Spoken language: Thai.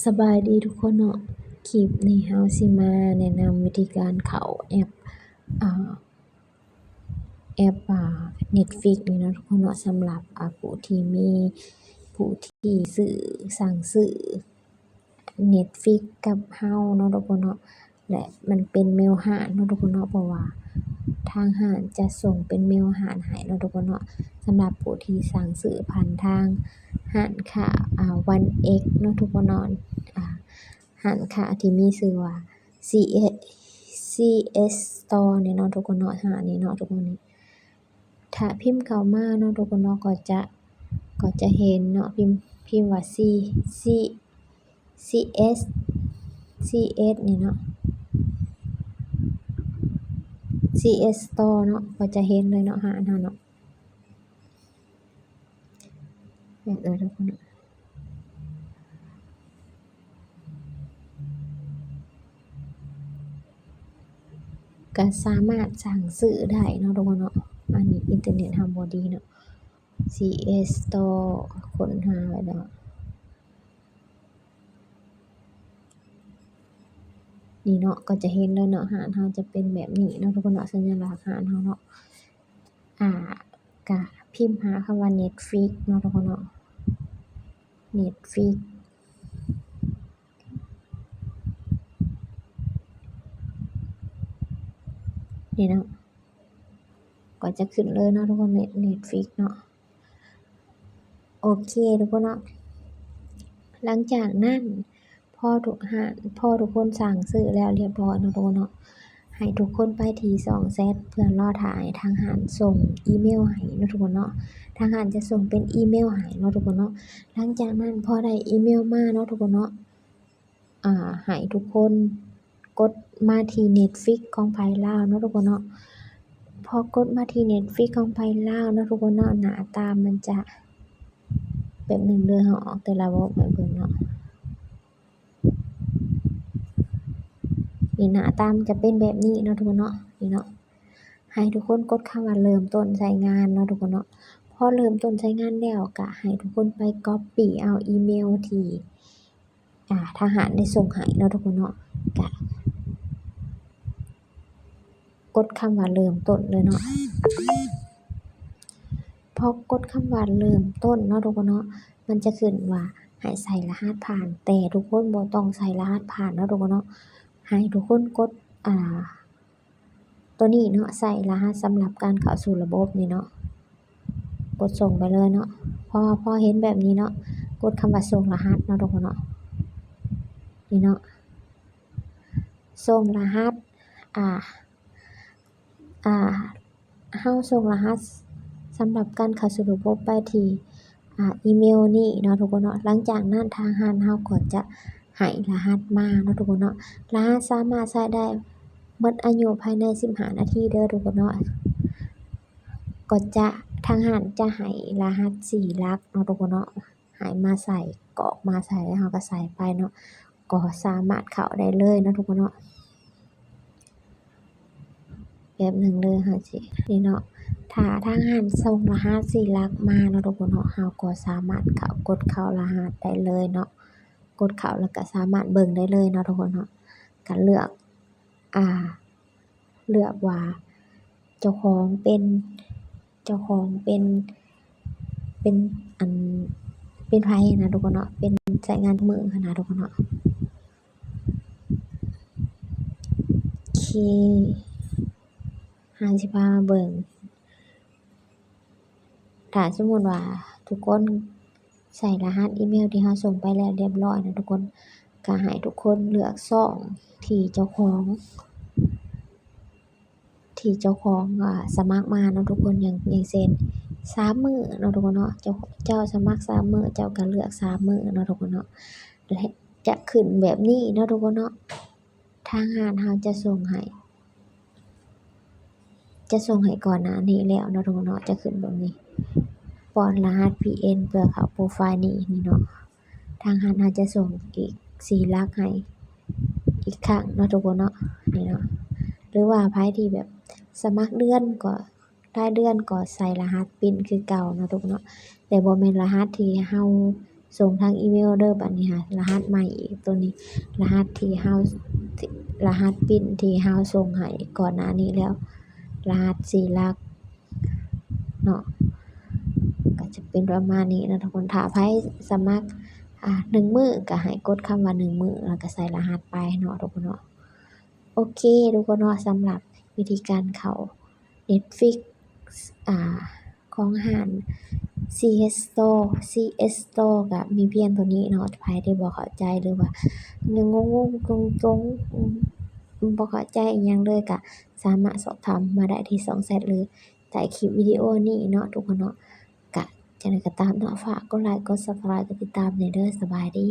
สบายดีทุกคนเนาะคลิปนี้เฮาสิมาแนะนำวิธีการเข้าอ่าแอปNetflix นี่เนาะทุกคนเนาะสำหรับผู้ที่สั่งซื้อ Netflix กับเฮาเนาะทุกคนเนาะและมันเป็นเมลร้านเนาะทุกคนเนาะเพราะว่าทางร้านจะส่งเป็นเมลร้านให้เนาะทุกคนเนาะสำหรับผู้ที่สั่งซื้อผ่านทางร้านค้า1X เนาะทุกคนเนาะร้านค้าที่มีชื่อว่า CS Store นี่เนาะทุกคนเนาะร้านนี้เนาะทุกคนนี่ถ้าพิมพ์เข้ามาเนาะทุกคนเนาะก็จะเห็นเนาะพิมพ์ว่า CS นี่เนาะ CS Store เนาะก็จะเห็นเลยเนาะร้านเฮาเนาะทุกคนเนาะก็สามารถสั่งซื้อได้เนาะทุกคนเนาะอันนี้อินเทอร์เน็ตเฮาบ่ดีเนาะ CS Store ค้นหาไว้เนาะนี่เนาะก็จะเห็นเลยเนาะร้านเฮาจะเป็นแบบนี้เนาะทุกคนเนาะสัญลักษณ์ร้านเฮาเนาะก็พิมพ์หาคำว่า Netflix เนาะทุกคนเนาะ Netflix นี่เนาะก็จะขึ้นเลยเนาะทุกคน Netflix เนาะโอเคทุกคนเนาะหลังจากนั้นพอทุกคนสั่งซื้อแล้วเรียบร้อยเนาะทุกคนเนาะให้ทุกคนไปที่ช่องแชตเพื่อรอท่าให้ทางร้านส่งอีเมลให้เนาะทุกคนเนาะทางร้านจะส่งเป็นอีเมลให้เนาะทุกคนเนาะหลังจากนั้นพอได้อีเมลมาเนาะทุกคนเนาะให้ทุกคนกดมาที่ Netflix ของไผลาวเนาะทุกคนเนาะพอกดมาที่ Netflix ของไผลาวเนาะทุกคนเนาะหน้าตามันจะแบบนึงเด้อเฮาออกแต่ละระบบให้เบิ่งเนาะนี่หน้าตามันจะเป็นแบบนี้เนาะทุกคนเนาะนี่เนาะให้ทุกคนกดคำว่าเริ่มต้นใช้งานเนาะทุกคนเนาะพอเริ่มต้นใช้งานแล้วก็ให้ทุกคนไปก๊อบปี้เอาอีเมลที่ทางร้านได้ส่งให้เนาะทุกคนเนาะก็กดคำว่าเริ่มต้นเลยเนาะพอกดคำว่าเริ่มต้นเนาะทุกคนเนาะมันจะขึ้นว่าให้ใส่รหัสผ่านแต่ทุกคนบ่ต้องใส่รหัสผ่านเนาะทุกคนเนาะให้ทุกคนกดตัวนี้เนาะใส่รหัสสำหรับการเข้าสู่ระบบนี่เนาะกดส่งไปเลยเนาะพอเห็นแบบนี้เนาะกดคำว่าส่งรหัสเนาะทุกคนเนาะนี่เนาะส่งรหัสเฮาส่งรหัสสำหรับการเข้าสู่ระบบไปที่อีเมลนี้เนาะทุกคนเนาะหลังจากนั้นทางร้านเฮาก็จะให้รหัสมาเนาะทุกคนเนาะรหัสสามารถใช้ได้หมดอายุภายใน15นาทีเด้อทุกคนเนาะก็จะทางร้านจะให้รหัส4หลักเนาะทุกคนเนาะให้มาใส่กรอกมาใส่แล้วเฮาก็ใส่ไปเนาะก็สามารถเข้าได้เลยเนาะทุกคนเนาะแบบนึงเด้อเฮาสินี่เนาะถ้าทางร้านส่งรหัส4หลักมาเนาะทุกคนเนาะเฮาก็สามารถกดเข้ารหัสได้เลยเนาะกดเข้าแล้วก็สามารถเบิ่งได้เลยเนาะทุกคนเนาะก็เลือกว่าเจ้าของเป็นเป็นไผนะทุกคนเนาะเป็นใช้งานทุกมื้อหั้นนะทุกคนเนาะโอเคเฮาสิพามาเบิ่งถ้าสมมุติว่าทุกคนใส่รหัสอีเมลที่เฮาส่งไปแล้วเรียบร้อยนะทุกคนก็ให้ทุกคนเลือกช่องที่เจ้าของสมัครมาเนาะทุกคนอย่างเช่น3มื้อเนาะทุกคนเนาะเจ้าสมัคร3มื้อเจ้าก็เลือก3มื้อเนาะทุกคนเนาะและจะขึ้นแบบนี้เนาะทุกคนเนาะทางร้านเฮาจะส่งให้ก่อนหน้านี้แล้วเนาะทุกคนเนาะจะขึ้นแบบนี้ป้อนรหัส PN เพื่อเข้าโปรไฟล์นี้เนาะทางร้านเฮาจะส่งอีก4หลักให้อีกครั้งเนาะทุกคนเนาะนี่เนาะหรือว่าไผที่แบบสมัครเดือนก็รายเดือนก็ใส่รหัสPINคือเก่าเนาะทุกคนเนาะแต่บ่แม่นรหัสที่เฮา ส่งทางอีเมลเด้อบัดนี้ค่ะรหัสใหม่อีกตัวนี้รหัสที่เฮาที่รหัส PIN ที่เฮาส่งให้ก่อนหน้านี้แล้วรหัส4หลักเนาะก็จะเป็นประมาณนี้นะทุกคนถ้าไผสมัคร1มื้อก็ให้กดคำว่า1มื้อแล้วก็ใส่รหัสไปเนาะทุกคนเนาะโอเคทุกคนเนาะสำหรับวิธีการเข้า Netflix อ่าของห้าง CS Store ก็มีเพียงเท่านี้เนาะไผที่บ่เข้าใจหรือว่ายังงงๆจงๆบ่เข้าใจอิหยังเลยก็สามารถสอบถามมาได้ที่ช่องแชตหรือใต้คลิปวิดีโอนี้เนาะทุกคนเนาะก็จั่งใดก็ตามเนาะฝากกดไลค์กด Subscribe กดติดตามแหน่เด้อสบายดี